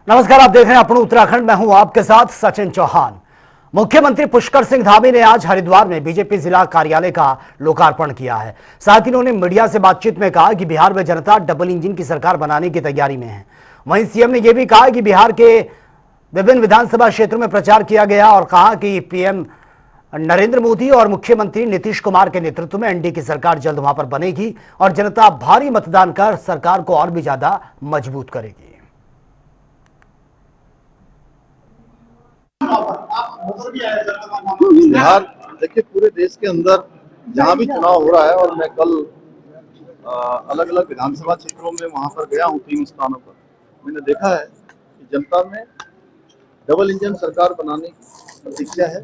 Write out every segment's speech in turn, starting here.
नमस्कार, आप देख रहे हैं अपना उत्तराखंड। मैं हूं आपके साथ सचिन चौहान। मुख्यमंत्री पुष्कर सिंह धामी ने आज हरिद्वार में बीजेपी जिला कार्यालय का लोकार्पण किया है। साथ ही उन्होंने मीडिया से बातचीत में कहा कि बिहार में जनता डबल इंजन की सरकार बनाने की तैयारी में है। वहीं सीएम ने यह भी कहा कि बिहार के विभिन्न विधानसभा क्षेत्रों में प्रचार किया गया और कहा कि पीएम नरेंद्र मोदी और मुख्यमंत्री नीतीश कुमार के नेतृत्व में एनडीए की सरकार जल्द वहां पर बनेगी और जनता भारी मतदान कर सरकार को और भी ज्यादा मजबूत करेगी। बिहार देखिए, पूरे देश के अंदर जहां भी चुनाव हो रहा है, और मैं कल अलग अलग विधानसभा क्षेत्रों में वहां पर गया हूं, 3 स्थानों पर। मैंने देखा है कि जनता में डबल इंजन सरकार बनाने की प्रतीक्षा है।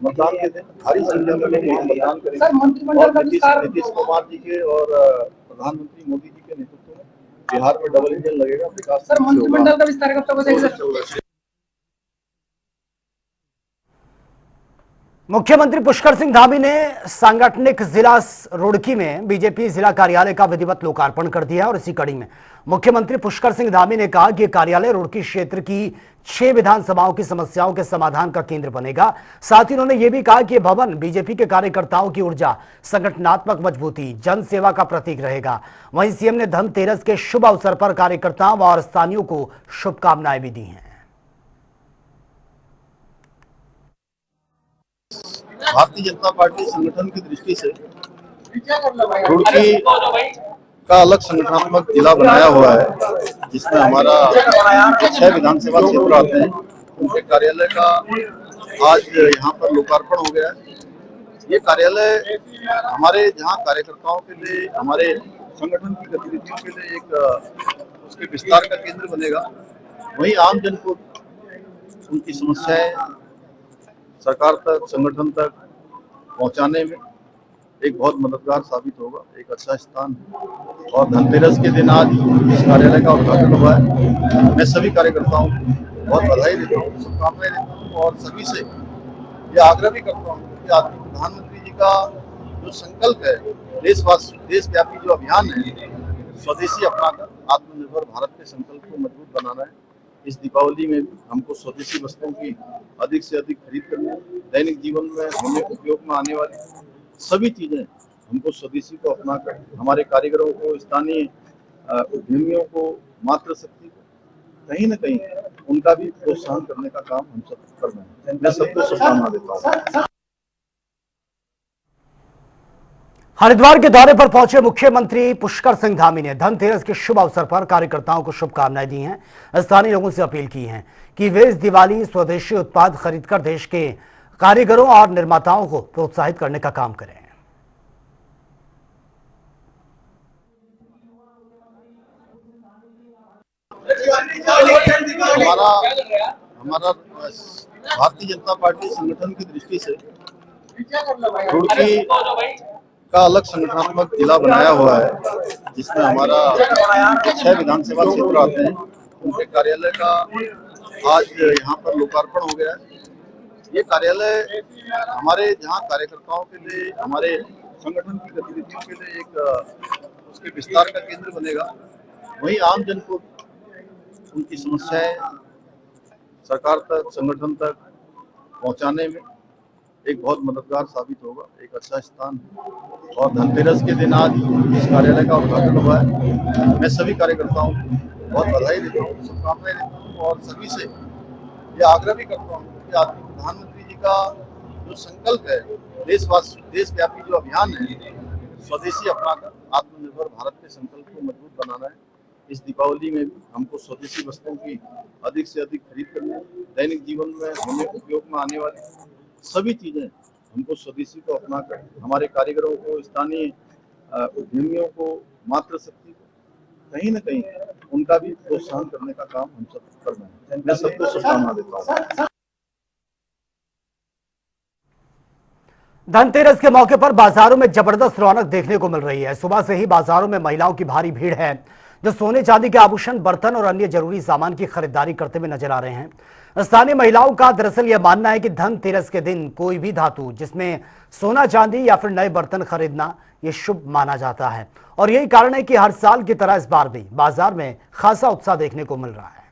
मतदान के दिन भारी संख्या में लोग वहां मतदान करेंगे और नीतीश कुमार जी के और प्रधानमंत्री मोदी जी के नेतृत्व में बिहार में डबल इंजन लगेगा। विकास मंत्रिमंडल का विस्तार कब तक हो जाएगा? मुख्यमंत्री पुष्कर सिंह धामी ने सांगठनिक जिला रुड़की में बीजेपी जिला कार्यालय का विधिवत लोकार्पण कर दिया और इसी कड़ी में मुख्यमंत्री पुष्कर सिंह धामी ने कहा कि कार्यालय रुड़की क्षेत्र की 6 विधानसभाओं की समस्याओं के समाधान का केंद्र बनेगा। साथ ही उन्होंने यह भी कहा कि भवन बीजेपी के कार्यकर्ताओं की ऊर्जा, संगठनात्मक मजबूती, जन सेवा का प्रतीक रहेगा। वहीं सीएम ने धनतेरस के शुभ अवसर पर कार्यकर्ताओं और स्थानीयों को शुभकामनाएं भी दी हैं। भारतीय जनता पार्टी संगठन की दृष्टि से रुड़की का अलग संगठनात्मक जिला बनाया हुआ है, जिसमें हमारा 6 विधानसभा क्षेत्र आते हैं। उनके कार्यालय का आज यहाँ पर लोकार्पण हो गया है। ये कार्यालय हमारे जहाँ कार्यकर्ताओं के लिए, हमारे संगठन की गतिविधियों के लिए एक उसके विस्तार का केंद्र बनेगा। वहीं आम जन को उनकी समस्याएं सरकार तक, संगठन तक पहुंचाने में एक बहुत मददगार साबित होगा। एक अच्छा स्थान है और धनतेरस के दिन आज इस कार्यालय का उद्घाटन हुआ है। मैं सभी कार्यकर्ताओं को बहुत बधाई देता हूँ, शुभकामनाएं देता हूँ और सभी से ये आग्रह भी करता हूँ कि आज प्रधानमंत्री जी का जो संकल्प है, देशव्यापी जो अभियान है, स्वदेशी अपनाकर आत्मनिर्भर भारत के संकल्प को मजबूत बनाना है। इस दीपावली में भी हमको स्वदेशी वस्तुओं की अधिक से अधिक खरीद करनी है। दैनिक जीवन में हमें उपयोग में आने वाली सभी चीजें हमको स्वदेशी को अपनाकर हमारे कारीगरों को, स्थानीय उद्यमियों को, मातृशक्ति को कहीं न कहीं उनका भी प्रोत्साहन करने का काम हम सब कर रहे हैं। मैं सबको शुभकामना देता हूँ। हरिद्वार के दौरे पर पहुंचे मुख्यमंत्री पुष्कर सिंह धामी ने धनतेरस के शुभ अवसर पर कार्यकर्ताओं को शुभकामनाएं दी हैं। स्थानीय लोगों से अपील की है कि वे इस दिवाली स्वदेशी उत्पाद खरीदकर देश के कारीगरों और निर्माताओं को प्रोत्साहित करने का काम करें। हमारा भारतीय जनता पार्टी संगठन की दृष्टि से रुड़की का अलग संगठनात्मक जिला बनाया हुआ है, जिसमें हमारा 6 विधानसभा क्षेत्र आते हैं। उनके कार्यालय का आज यहाँ पर लोकार्पण हो गया है। ये कार्यालय हमारे जहाँ कार्यकर्ताओं के लिए, हमारे संगठन की गतिविधियों के लिए एक उसके विस्तार का केंद्र बनेगा। वहीं आम जन को उनकी समस्याएं सरकार तक, संगठन तक पहुंचाने में एक बहुत मददगार साबित होगा। एक अच्छा स्थान है और धनतेरस के दिन आज इस कार्यालय का उद्घाटन हुआ है। मैं सभी कार्यकर्ताओं को बहुत बधाई देता हूँ, शुभकामनाएं देता हूँ और सभी से ये आग्रह भी करता हूँ कि आज प्रधानमंत्री जी का जो संकल्प है, देशव्यापी जो अभियान है, स्वदेशी अपनाकर आत्मनिर्भर भारत के संकल्प को मजबूत बनाना है। इस दीपावली में भी हमको स्वदेशी वस्तुओं की अधिक से अधिक खरीद करनी है। दैनिक जीवन में हमें उपयोग में आने वाली सभी चीजें हमको स्वदेशी को अपनाकर हमारे कारीगरों को, स्थानीय उद्यमियों को, मातृशक्ति को कहीं न कहीं उनका भी प्रोत्साहन करने का काम हम सब कर रहे हैं। मैं सबको शुभकामना देता हूँ। धनतेरस के मौके पर बाजारों में जबरदस्त रौनक देखने को मिल रही है। सुबह से ही बाजारों में महिलाओं की भारी भीड़ है जो सोने चांदी के आभूषण, बर्तन और अन्य जरूरी सामान की खरीदारी करते हुए नजर आ रहे हैं। स्थानीय महिलाओं का दरअसल यह मानना है कि धनतेरस के दिन कोई भी धातु जिसमें सोना चांदी या फिर नए बर्तन खरीदना ये शुभ माना जाता है और यही कारण है कि हर साल की तरह इस बार भी बाजार में खासा उत्साह देखने को मिल रहा है।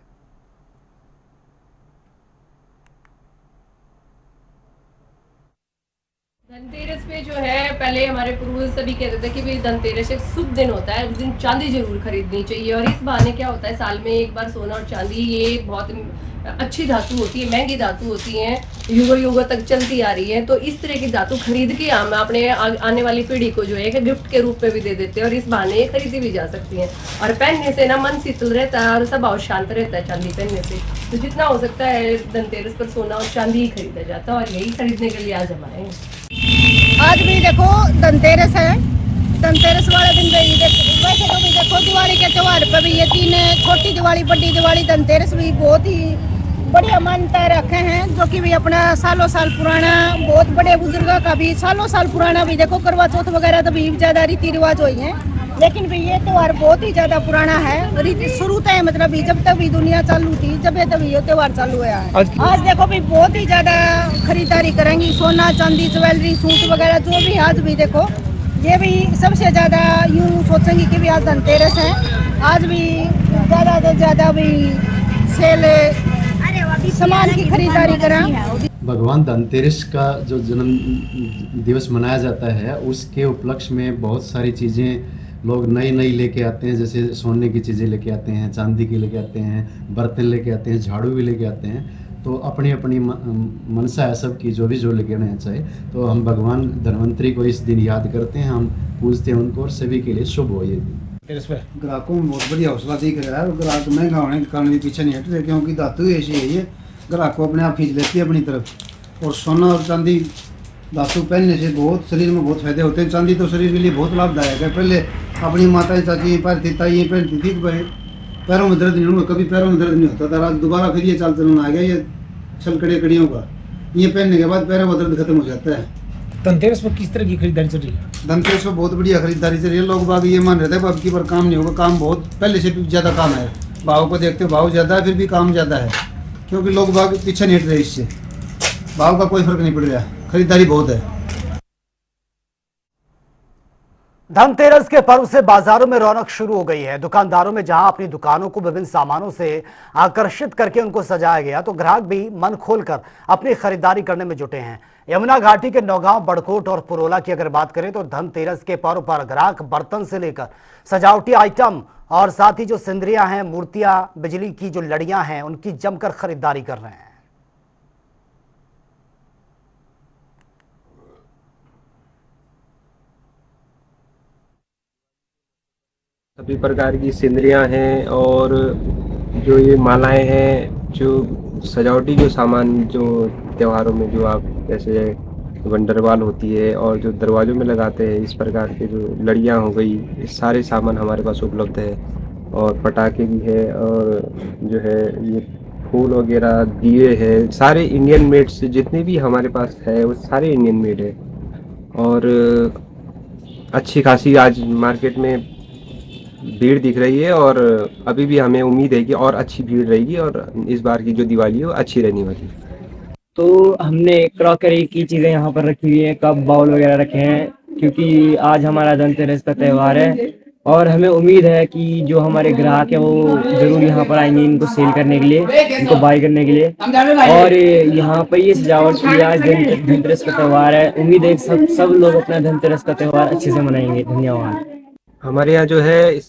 धनतेरस पे जो है पहले हमारे पूर्वज सभी कहते थे कि भाई धनतेरस एक शुभ दिन होता है, उस दिन चांदी जरूर खरीदनी चाहिए। और इस बहाने क्या होता है, साल में एक बार सोना और चांदी ये बहुत अच्छी धातु होती है, महंगी धातु होती है, युगों युगों तक चलती आ रही है। तो इस तरह की धातु खरीद के हम अपने आने वाली पीढ़ी को जो है एक गिफ्ट के रूप में भी दे देते हैं, और इस बहाने ये खरीदी भी जा सकती है। और पहनने से ना मन शीतल रहता है और स्वभाव शांत रहता है चांदी पहनने से। तो जितना हो सकता है धनतेरस पर सोना और चांदी ही खरीदा जाता है, और यही खरीदने के लिए आज हम आए हैं। आज भी देखो धनतेरस है। धनतेरस वाले दिन भी देखो, वैसे तो भी देखो दिवाली के त्योहार पर भी ये तीन, छोटी दिवाली, बड़ी दिवाली, धनतेरस भी बहुत ही बढ़िया मान्यता रखे हैं, जो कि भी अपना सालों साल पुराना, बहुत बड़े बुजुर्गों का भी सालों साल पुराना भी देखो, करवा चौथ वगैरह तो भी ज्यादा रीति रिवाज हुई है, लेकिन भी ये त्योहार बहुत ही ज्यादा पुराना है। रीति शुरू है, मतलब भी जब तक भी दुनिया चालू थी, जब ये तभी ये त्योहार चालू हुआ है। आज देखो भी बहुत ही ज्यादा खरीदारी करेंगी, सोना चांदी ज्वेलरी सूट वगैरह जो भी। आज भी देखो ये भी सबसे ज्यादा यूं सोचेंगी कि भी आज धनतेरस है, आज भी ज्यादा से ज्यादा भी सेल सामान की खरीदारी करें। भगवान धनतेरस का जो जन्म दिवस मनाया जाता है, उसके उपलक्ष्य में बहुत सारी चीज़ें लोग नई नई लेके आते हैं। जैसे सोने की चीज़ें लेके आते हैं, चांदी की लेके आते हैं, बर्तन लेके आते हैं, झाड़ू भी लेके आते हैं। तो अपनी अपनी मनसा है सबकी, जो भी जो लेके आना चाहे। तो हम भगवान धन्वंतरी को इस दिन याद करते हैं, हम पूजते हैं उनको, और सभी के लिए शुभ हो ये दिन। ग्राहकों में बहुत बढ़िया हौसला दिख रहा है, और ग्राहक महंगा होने के कारण भी पीछे नहीं हट रहे, क्योंकि धातु ऐसी है ये ग्राहक को अपने आप खींच लेती है अपनी तरफ। और सोना और चांदी धातु पहनने से बहुत शरीर में बहुत फायदे होते हैं। चांदी तो शरीर के लिए बहुत लाभदायक है। पहले अपनी माताएं चाची पहनती ताई पहनती थी, पैरों में दर्द नहीं होगा, कभी पैरों में दर्द नहीं होता था। आज दोबारा फिर ये चाल चलन आ गया, ये छलकड़े कड़ियों का, ये पहनने के बाद पैरों का दर्द खत्म हो जाता है। धनतेरस पर किस तरह की खरीदारी चल रही है? धनतेरस पर बहुत बढ़िया खरीदारी चल रही है। लोग बाग ये मान रहे थे अब की बार काम नहीं होगा, काम बहुत पहले से भी ज़्यादा काम है। भाव को देखते हो भाव ज़्यादा है, फिर भी काम ज़्यादा है, क्योंकि लोग बाग पीछे नहीं हट रहे इससे। भाव का कोई फर्क नहीं पड़ रहा, खरीदारी बहुत है। धनतेरस के पर्व से बाजारों में रौनक शुरू हो गई है। दुकानदारों में जहां अपनी दुकानों को विभिन्न सामानों से आकर्षित करके उनको सजाया गया, तो ग्राहक भी मन खोलकर अपनी खरीदारी करने में जुटे हैं। यमुना घाटी के नौगांव, बड़कोट और पुरोला की अगर बात करें तो धनतेरस के पर्व पर ग्राहक बर्तन से लेकर सजावटी आइटम और साथ ही जो सिंदरियां हैं, मूर्तियां, बिजली की जो लड़ियां हैं, उनकी जमकर खरीदारी कर रहे हैं। सभी प्रकार की सिंदरियाँ हैं, और जो ये मालाएं हैं, जो सजावटी जो सामान जो त्योहारों में जो आप जैसे वंडरवाल होती है और जो दरवाजों में लगाते हैं, इस प्रकार के जो लड़ियाँ हो गई, ये सारे सामान हमारे पास उपलब्ध है। और पटाखे भी है, और जो है ये फूल वगैरह, दिए हैं, सारे इंडियन मेड से जितने भी हमारे पास है वो सारे इंडियन मेड है। और अच्छी खासी आज मार्केट में भीड़ दिख रही है, और अभी भी हमें उम्मीद है कि और अच्छी भीड़ रहेगी, और इस बार की जो दिवाली है वो अच्छी रहने वाली है। तो हमने क्रॉकरी की चीज़ें यहाँ पर रखी हुई हैं, कप बाउल वगैरह रखे हैं, क्योंकि आज हमारा धनतेरस का त्यौहार है, और हमें उम्मीद है कि जो हमारे ग्राहक हैं वो ज़रूर यहाँ पर आएंगे इनको सेल करने के लिए, इनको बाय करने के लिए। और यहाँ पर ये सजावट की, आज धनतेरस का त्यौहार है, उम्मीद है सब लोग अपना धनतेरस का त्यौहार अच्छे से मनाएंगे। धन्यवाद। हमारे यहाँ जो है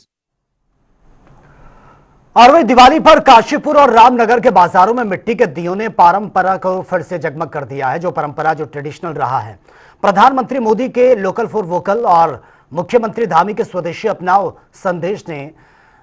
और वही दिवाली पर काशीपुर और रामनगर के बाजारों में मिट्टी के दियों ने परंपरा को फिर से जगमग कर दिया है। जो परंपरा जो ट्रेडिशनल रहा है, प्रधानमंत्री मोदी के लोकल फॉर वोकल और मुख्यमंत्री धामी के स्वदेशी अपनाओ संदेश ने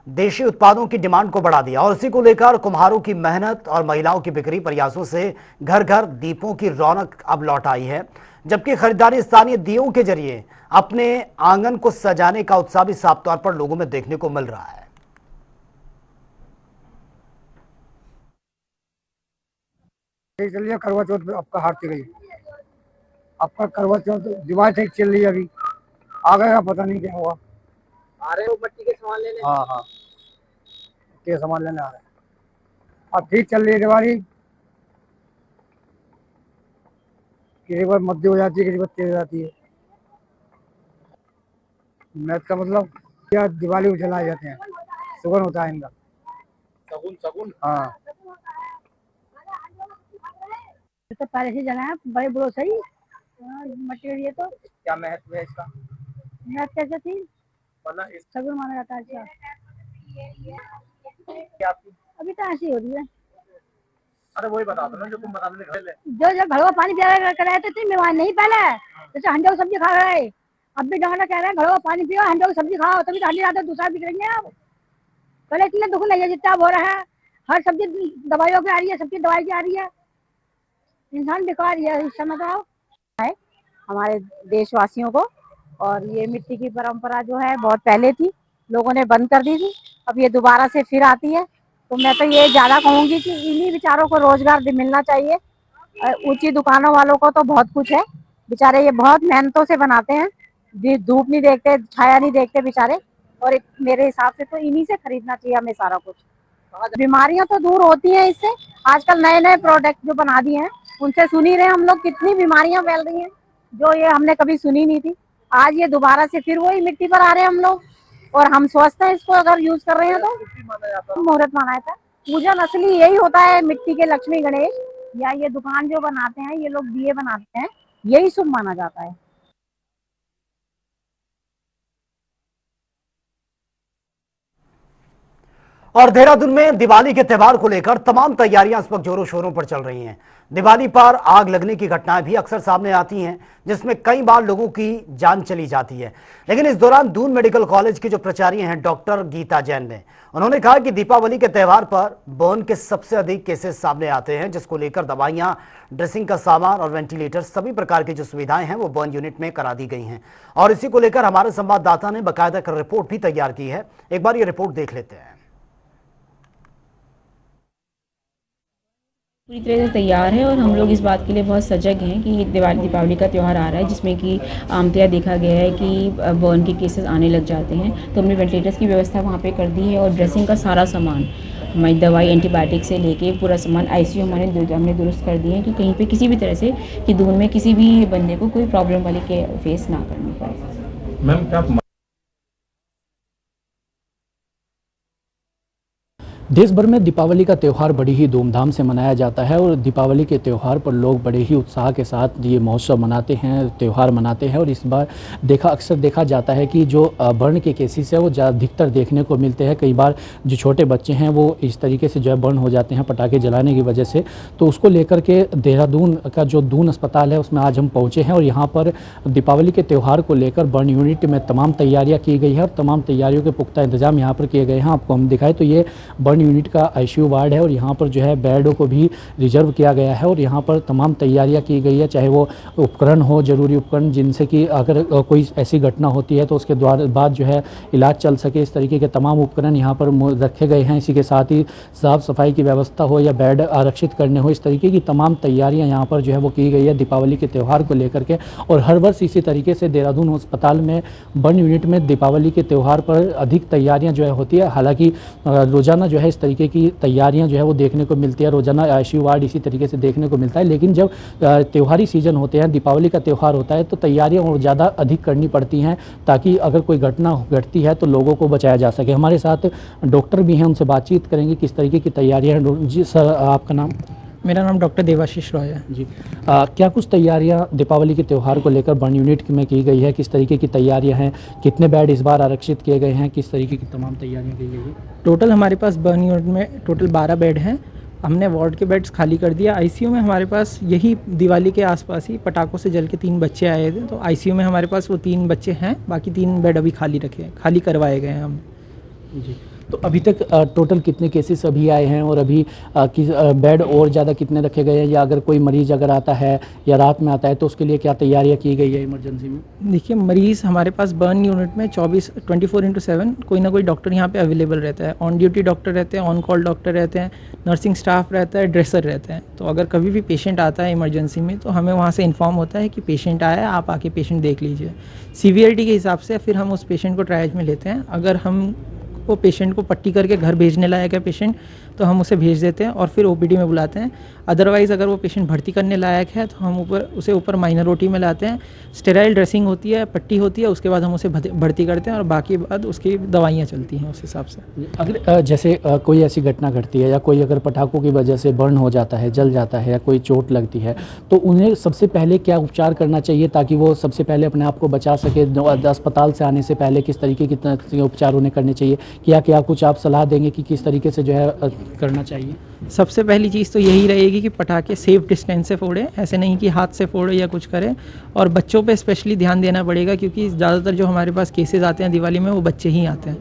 देशी उत्पादों की डिमांड को बढ़ा दिया, और इसी को लेकर कुम्हारों की मेहनत और महिलाओं की बिक्री प्रयासों से घर घर दीपों की रौनक अब लौट आई है। जबकि खरीदारी स्थानीय दियों के जरिए अपने आंगन को सजाने का उत्साह भी साफ तौर पर लोगों में देखने को मिल रहा है। चलिए करवा चौथ आपका हाथ गई, आपका करवा चौथ दिवाली ठीक चल रही है, अभी आ गया पता नहीं क्या हुआ। आ रहे हो मट्टी के सामान लेने? हाँ हाँ, के सामान लेने आ रहे हैं। अब ठीक चल रही है दिवाली, किसी बार मध्य हो जाती है, किसी बार तेज हो जाती है। मैथ का मतलब क्या, दिवाली को जलाए जाते हैं, सुगन होता है इनका। सगुन सगुन? हाँ, तो पहले से जलाया बड़े बड़ों से ही, मटेरियल तो क्या महत्व है इसका? मैथ कैसे थी, वरना इस सगुन माना जाता है क्या? क्या आपकी? अभी तो ऐसी हो रही है। अरे वही बता दो ना जो तुम बता दे। जो घड़वा पानी पिया रहे थे 3 बीमार नहीं पहले, जैसे हंडे सब्जी खा रहे, अब भी डॉक्टर कह रहे हैं घड़वा पानी पियो, हंडे सब्जी खाओ, तभी तो हंडी ज्यादा दूसरा बिक रही है। अब पहले इतने दुख नहीं है जितना अब हो रहा है। हर सब्जी दवाइयों की आ रही है, सबकी दवाई की आ रही है, इंसान बेकार है इस समय तो है हमारे देशवासियों को। और ये मिट्टी की परंपरा जो है बहुत पहले थी, लोगों ने बंद कर दी थी, अब ये दोबारा से फिर आती है। तो मैं तो ये ज्यादा कहूंगी कि इन्हीं बेचारों को रोजगार मिलना चाहिए। ऊंची दुकानों वालों को तो बहुत कुछ है, बेचारे ये बहुत मेहनतों से बनाते हैं, धूप नहीं देखते, छाया नहीं देखते बेचारे। और मेरे हिसाब से तो इन्हीं से खरीदना चाहिए हमें सारा कुछ। बीमारियां तो दूर होती हैं इससे, आजकल नए नए प्रोडक्ट जो बना दिए हैं उनसे सुन ही रहे हम लोग, कितनी बीमारियां फैल रही हैं जो ये हमने कभी सुनी नहीं थी। आज ये दोबारा से फिर वही मिट्टी पर आ रहे हैं हम लोग, और हम स्वस्थ हैं इसको अगर यूज कर रहे हैं तो। मुहूर्त माना था, पूजन असली यही होता है, मिट्टी के लक्ष्मी गणेश या ये दुकान जो बनाते हैं, ये लोग दिए बनाते हैं, यही शुभ माना जाता है। और देहरादून में दिवाली के त्यौहार को लेकर तमाम तैयारियां इस वक्त जोरों शोरों पर चल रही हैं। दिवाली पर आग लगने की घटनाएं भी अक्सर सामने आती हैं, जिसमें कई बार लोगों की जान चली जाती है। लेकिन इस दौरान दून मेडिकल कॉलेज की जो प्राचार्य हैं डॉक्टर गीता जैन ने, उन्होंने कहा कि दीपावली के त्यौहार पर बर्न के सबसे अधिक केसेस सामने आते हैं, जिसको लेकर दवाइयां, ड्रेसिंग का सामान और वेंटिलेटर सभी प्रकार की जो सुविधाएं हैं वो बर्न यूनिट में करा दी गई हैं। और इसी को लेकर हमारे संवाददाता ने बाकायदा कर रिपोर्ट भी तैयार की है। एक बार ये रिपोर्ट देख लेते हैं। पूरी तरह से तैयार है और हम लोग इस बात के लिए बहुत सजग हैं कि दीपावली का त्यौहार आ रहा है, जिसमें कि आमतया देखा गया है कि बर्न के केसेस आने लग जाते हैं। तो हमने वेंटिलेटर्स की व्यवस्था वहाँ पे कर दी है और ड्रेसिंग का सारा सामान, हमारी दवाई, एंटीबायोटिक से लेके पूरा सामान, आईसीयू हमने दुरुस्त कर दिए हैं कि कहीं पे किसी भी तरह से कि दून में किसी भी बंदे को कोई प्रॉब्लम वाले के फेस ना करनी पड़े। मैम क्या देश भर में दीपावली का त्यौहार बड़ी ही धूमधाम से मनाया जाता है और दीपावली के त्यौहार पर लोग बड़े ही उत्साह के साथ ये महोत्सव मनाते हैं, त्यौहार मनाते हैं। और इस बार अक्सर देखा जाता है कि जो बर्न के केसेस है वो अधिकतर देखने को मिलते हैं। कई बार जो छोटे बच्चे हैं वो इस तरीके से जो है बर्न हो जाते हैं पटाखे जलाने की वजह से। तो उसको लेकर के देहरादून का जो दून अस्पताल है उसमें आज हम पहुँचे हैं और यहाँ पर दीपावली के त्यौहार को लेकर बर्न यूनिट में तमाम तैयारियाँ की गई है और तमाम तैयारियों के पुख्ता इंतजाम यहाँ पर किए गए हैं। आपको हम दिखाएं तो ये बर्न यूनिट का आईसीयू वार्ड है और यहाँ पर जो है बेडों को भी रिजर्व किया गया है और यहाँ पर तमाम तैयारियाँ की गई है, चाहे वो उपकरण हो, जरूरी उपकरण जिनसे कि अगर कोई ऐसी घटना होती है तो उसके बाद जो है इलाज चल सके, इस तरीके के तमाम उपकरण यहाँ पर रखे गए हैं। इसी के साथ ही साफ़ सफाई की व्यवस्था हो या बेड आरक्षित करने हो, इस तरीके की तमाम तैयारियाँ यहाँ पर जो है वो की गई है दीपावली के त्यौहार को लेकर के। और हर वर्ष इसी तरीके से देहरादून अस्पताल में बर्न यूनिट में दीपावली के त्यौहार पर अधिक तैयारियाँ जो है होती है। हालांकि रोज़ाना जो है इस तरीके की तैयारियां जो है वो देखने को मिलती है, रोजाना आईसीयू वार्ड इसी तरीके से देखने को मिलता है। लेकिन जब त्योहारी सीजन होते हैं, दीपावली का त्यौहार होता है तो तैयारियां और ज़्यादा अधिक करनी पड़ती हैं ताकि अगर कोई घटना घटती है तो लोगों को बचाया जा सके। हमारे साथ डॉक्टर भी हैं, उनसे बातचीत करेंगे किस तरीके की तैयारियाँ हैं। जी सर, आपका नाम? मेरा नाम डॉक्टर देवाशीष रॉय है जी। क्या कुछ तैयारियां दीपावली के त्यौहार को लेकर बर्न यूनिट में की गई है, किस तरीके की तैयारियां हैं, कितने बेड इस बार आरक्षित किए गए हैं, किस तरीके की तमाम तैयारियां की गई है? टोटल हमारे पास बर्न यूनिट में टोटल 12 बेड हैं। हमने वार्ड के बेड्स खाली कर दिया। आईसीयू में हमारे पास यही दिवाली के आसपास ही पटाखों से जल के 3 बच्चे आए थे, तो आईसीयू में हमारे पास वो 3 बच्चे हैं, बाकी 3 बेड अभी खाली करवाए गए हैं हम जी। तो अभी तक टोटल कितने केसेस अभी आए हैं और अभी बेड और ज़्यादा कितने रखे गए हैं, या अगर कोई मरीज़ अगर आता है या रात में आता है तो उसके लिए क्या तैयारियां की गई है इमरजेंसी में? देखिए, मरीज़ हमारे पास बर्न यूनिट में 24/7 कोई ना कोई डॉक्टर यहाँ पे अवेलेबल रहता है। ऑन ड्यूटी डॉक्टर रहते हैं, ऑन कॉल डॉक्टर रहते हैं, नर्सिंग स्टाफ रहता है, ड्रेसर रहते हैं। तो अगर कभी भी पेशेंट आता है इमरजेंसी में तो हमें वहाँ से इन्फॉर्म होता है कि पेशेंट आया है, आप आके पेशेंट देख लीजिए। सीवियरिटी के हिसाब से फिर हम उस पेशेंट को ट्रायज में लेते हैं। अगर हम वो पेशेंट को पट्टी करके घर भेजने लायक है पेशेंट तो हम उसे भेज देते हैं और फिर ओपीडी में बुलाते हैं। अदरवाइज़ अगर वो पेशेंट भर्ती करने लायक है तो हम उसे ऊपर माइनर ओटी में लाते हैं, स्टेराइल ड्रेसिंग होती है, पट्टी होती है, उसके बाद हम उसे भर्ती करते हैं और बाकी बाद उसकी दवाइयाँ चलती हैं उस हिसाब से। अगर जैसे कोई ऐसी घटना घटती है या कोई अगर पटाखों की वजह से बर्न हो जाता है, जल जाता है या कोई चोट लगती है तो उन्हें सबसे पहले क्या उपचार करना चाहिए ताकि वो सबसे पहले अपने आप को बचा सके? अस्पताल से आने से पहले किस तरीके के उपचार उन्हें करने चाहिए? क्या कुछ आप सलाह देंगे कि किस तरीके से जो है करना चाहिए? सबसे पहली चीज़ तो यही रहेगी कि पटाखे सेफ डिस्टेंस से फोड़ें, ऐसे नहीं कि हाथ से फोड़े या कुछ करें। और बच्चों पे स्पेशली ध्यान देना पड़ेगा क्योंकि ज़्यादातर जो हमारे पास केसेस आते हैं दिवाली में वो बच्चे ही आते हैं।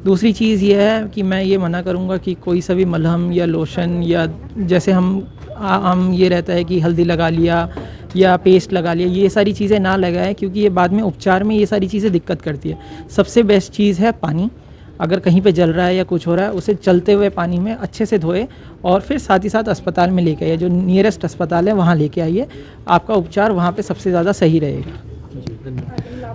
दूसरी चीज़ ये है कि मैं ये मना करूँगा कि कोई सा भी मलहम या लोशन या जैसे हम ये रहता है कि हल्दी लगा लिया या पेस्ट लगा लिया, ये सारी चीज़ें ना लगाएं क्योंकि ये बाद में उपचार में ये सारी चीज़ें दिक्कत करती है। सबसे बेस्ट चीज़ है पानी। अगर कहीं पे जल रहा है या कुछ हो रहा है उसे चलते हुए पानी में अच्छे से धोए और फिर साथ ही साथ अस्पताल में लेके आइए, जो नियरेस्ट अस्पताल है वहाँ लेके आइए, आपका उपचार वहाँ पे सबसे ज़्यादा सही रहेगा।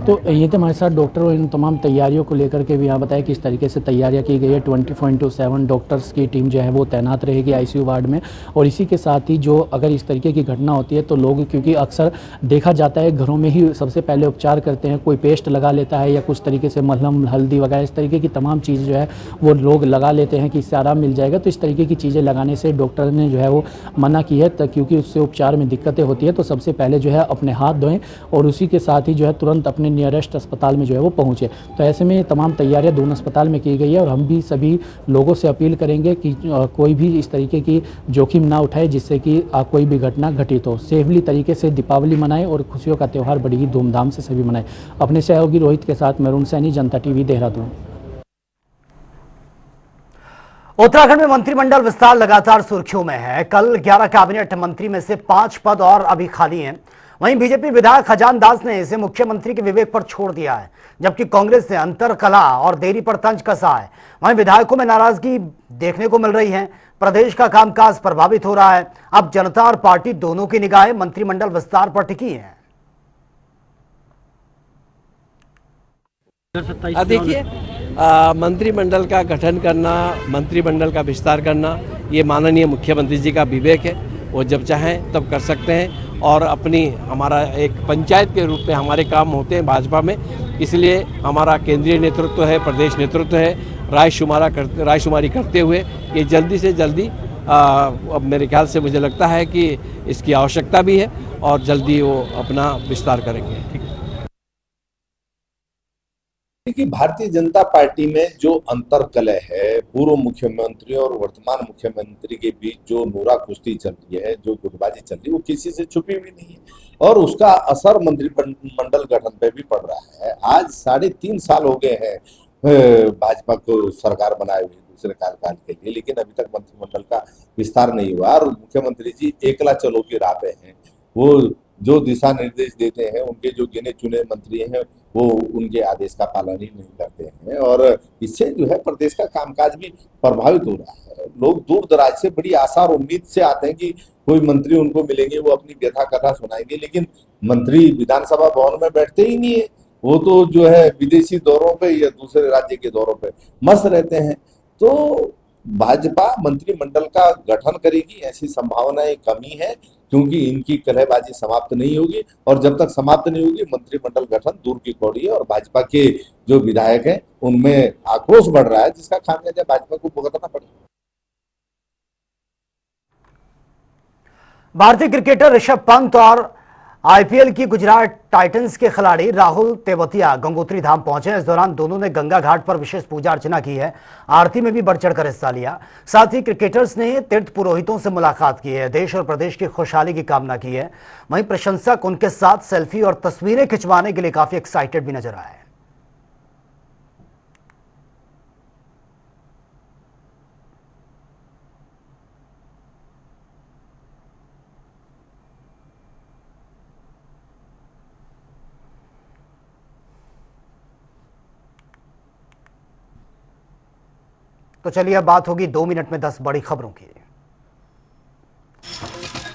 तो ये तो हमारे साथ डॉक्टर और इन तमाम तैयारियों को लेकर के भी यहाँ बताया किस तरीके से तैयारियाँ की गई है। 24/7 डॉक्टर्स की टीम जो है वो तैनात रहेगी आईसीयू वार्ड में। और इसी के साथ ही जो अगर इस तरीके की घटना होती है तो लोग, क्योंकि अक्सर देखा जाता है घरों में ही सबसे पहले उपचार करते हैं, कोई पेस्ट लगा लेता है या कुछ तरीके से मलहम हल्दी वगैरह इस तरीके की तमाम चीज़ जो है वो लोग लगा लेते हैं कि इससे आराम मिल जाएगा। तो इस तरीके की चीज़ें लगाने से डॉक्टर ने जो है वो मना की है क्योंकि उससे उपचार में दिक्कतें होती है। तो सबसे पहले जो है अपने हाथ धोएं और उसी के साथ ही जो है तुरंत अपने नियरेस्ट अस्पताल में जो है वो पहुँचे। तो ऐसे में तमाम तैयारियां दोनों अस्पताल में की गई है और हम भी सभी लोगों से अपील करेंगे कि कोई भी इस तरीके की जोखिम ना उठाए जिससे कि कोई भी घटना घटित हो। सेफली तरीके से दीपावली मनाएं और खुशियों का त्यौहार बड़ी ही धूमधाम से सभी मनाएं। अपने सहयोगी रोहित के साथ मैं अरुण सैनी, जनता टीवी, देहरादून। उत्तराखंड में मंत्रिमंडल विस्तार लगातार सुर्खियों में है। कल 11 कैबिनेट मंत्री में से 5 पद और अभी खाली हैं। वहीं बीजेपी विधायक खजान दास ने इसे मुख्यमंत्री के विवेक पर छोड़ दिया है, जबकि कांग्रेस ने अंतर कला और देरी पर तंज कसा है। वहीं विधायकों में नाराजगी देखने को मिल रही है। प्रदेश का कामकाज प्रभावित हो रहा है। अब जनता और पार्टी दोनों की निगाहें मंत्रिमंडल विस्तार पर टिकी हैं। देखिए, मंत्रिमंडल का गठन करना, मंत्रिमंडल का विस्तार करना, ये माननीय मुख्यमंत्री जी का विवेक है। वो जब चाहें तब कर सकते हैं और हमारा एक पंचायत के रूप में हमारे काम होते हैं भाजपा में। इसलिए हमारा केंद्रीय नेतृत्व है, प्रदेश नेतृत्व है, रायशुमारी करते हुए ये जल्दी से जल्दी अब मेरे ख्याल से मुझे लगता है कि इसकी आवश्यकता भी है और जल्दी वो अपना विस्तार करेंगे। कि भारतीय जनता पार्टी में जो अंतर्कलह है, पूर्व मुख्यमंत्री और वर्तमान मुख्यमंत्री के बीच जो नूरा कुश्ती चल रही है, जो गुटबाजी चल रही है, वो किसी से छुपी हुई नहीं है और उसका असर मंत्रिमंडल गठन पे भी पड़ रहा है। आज 3.5 साल हो गए हैं भाजपा को सरकार बनाए हुए दूसरे कार्यकाल के लिए, लेकिन अभी तक मंत्रिमंडल का विस्तार नहीं हुआ और मुख्यमंत्री जी एकला चलो की राह पे हैं। वो जो दिशा निर्देश देते हैं, उनके जो गिने चुने मंत्री हैं वो उनके आदेश का पालन ही नहीं करते हैं और इससे जो है प्रदेश का कामकाज भी प्रभावित हो रहा है। लोग दूर दराज से बड़ी आशा और उम्मीद से आते हैं कि कोई मंत्री उनको मिलेंगे, वो अपनी व्यथा कथा सुनाएंगे, लेकिन मंत्री विधानसभा भवन में बैठते ही नहीं है। वो तो जो है विदेशी दौरों पे या दूसरे राज्य के दौरों पे मस्त रहते हैं। तो भाजपा मंत्रिमंडल का गठन करेगी ऐसी संभावनाएं कमी है, क्योंकि इनकी कलहबाजी समाप्त नहीं होगी और जब तक समाप्त नहीं होगी मंत्रिमंडल गठन दूर की कौड़ी है और भाजपा के जो विधायक हैं उनमें आक्रोश बढ़ रहा है, जिसका खामियाजा भाजपा को भुगतना पड़ेगा। भारतीय क्रिकेटर ऋषभ पंत और आईपीएल की गुजरात टाइटंस के खिलाड़ी राहुल तेवतिया गंगोत्री धाम पहुंचे। इस दौरान दोनों ने गंगा घाट पर विशेष पूजा अर्चना की है। आरती में भी बढ़ चढ़कर हिस्सा लिया। साथ ही क्रिकेटर्स ने तीर्थ पुरोहितों से मुलाकात की है, देश और प्रदेश की खुशहाली की कामना की है। वहीं प्रशंसक उनके साथ सेल्फी और तस्वीरें खिंचवाने के लिए काफी एक्साइटेड भी नजर आए। तो चलिए अब बात होगी 2 मिनट में 10 बड़ी खबरों की।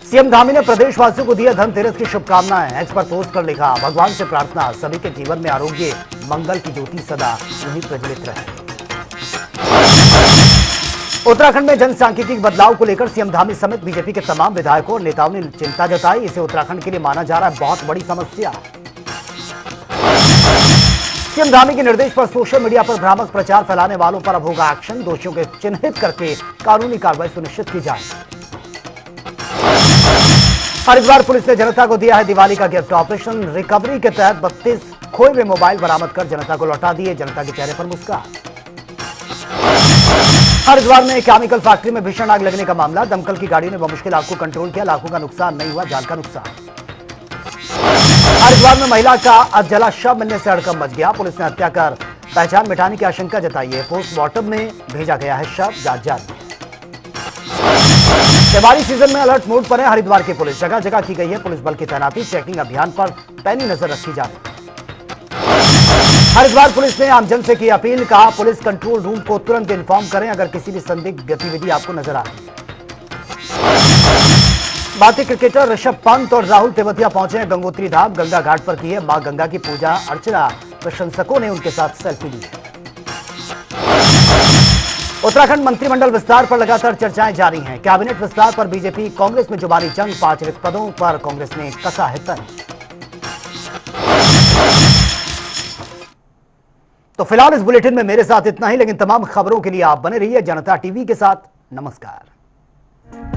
सीएम धामी ने प्रदेशवासियों को दिया धनतेरस की शुभकामनाएं। एक्स पर पोस्ट कर लिखा, भगवान से प्रार्थना सभी के जीवन में आरोग्य मंगल की ज्योति सदा वहीं प्रज्वलित रहे। उत्तराखंड में जनसांख्यिकी बदलाव को लेकर सीएम धामी समेत बीजेपी के तमाम विधायकों और नेताओं ने चिंता जताई। इसे उत्तराखंड के लिए माना जा रहा है बहुत बड़ी समस्या। सीएम धामी के निर्देश पर सोशल मीडिया पर भ्रामक प्रचार फैलाने वालों पर अब होगा एक्शन। दोषियों को चिन्हित करके कानूनी कार्रवाई सुनिश्चित की जाए। हरिद्वार पुलिस ने जनता को दिया है दिवाली का गिफ्ट। ऑपरेशन रिकवरी के तहत 32 खोए हुए मोबाइल बरामद कर जनता को लौटा दिए। जनता के चेहरे पर मुस्कान। हरिद्वार में केमिकल फैक्ट्री में भीषण आग लगने का मामला। दमकल की गाड़ी ने बमुश्किल आग को कंट्रोल किया। लाखों का नुकसान नहीं हुआ, जान का नुकसान। हरिद्वार में महिला का जला शव मिलने से हड़कंप मच गया। पुलिस ने हत्या कर पहचान मिटाने की आशंका जताई है। पोस्टमार्टम में भेजा गया है शव, जांच जारी। त्योहारी सीजन में अलर्ट मोड पर है हरिद्वार की पुलिस। जगह जगह की गई है पुलिस बल की तैनाती। चेकिंग अभियान पर पैनी नजर रखी जा रही है। हरिद्वार पुलिस ने आमजन से की अपील। कहा पुलिस कंट्रोल रूम को तुरंत इन्फॉर्म करें अगर किसी भी संदिग्ध गतिविधि आपको नजर आ रही है। भारतीय क्रिकेटर ऋषभ पंत और राहुल तेवतिया पहुंचे हैं गंगोत्री धाम। गंगा घाट पर की है मां गंगा की पूजा अर्चना। प्रशंसकों ने उनके साथ सेल्फी ली है। उत्तराखंड मंत्रिमंडल विस्तार पर लगातार चर्चाएं जारी हैं। कैबिनेट विस्तार पर बीजेपी कांग्रेस में जुबानी जंग। 5 रिक्त पदों पर कांग्रेस ने कसा है तंज। तो फिलहाल इस बुलेटिन में मेरे साथ इतना ही, लेकिन तमाम खबरों के लिए आप बने रहिए जनता टीवी के साथ। नमस्कार।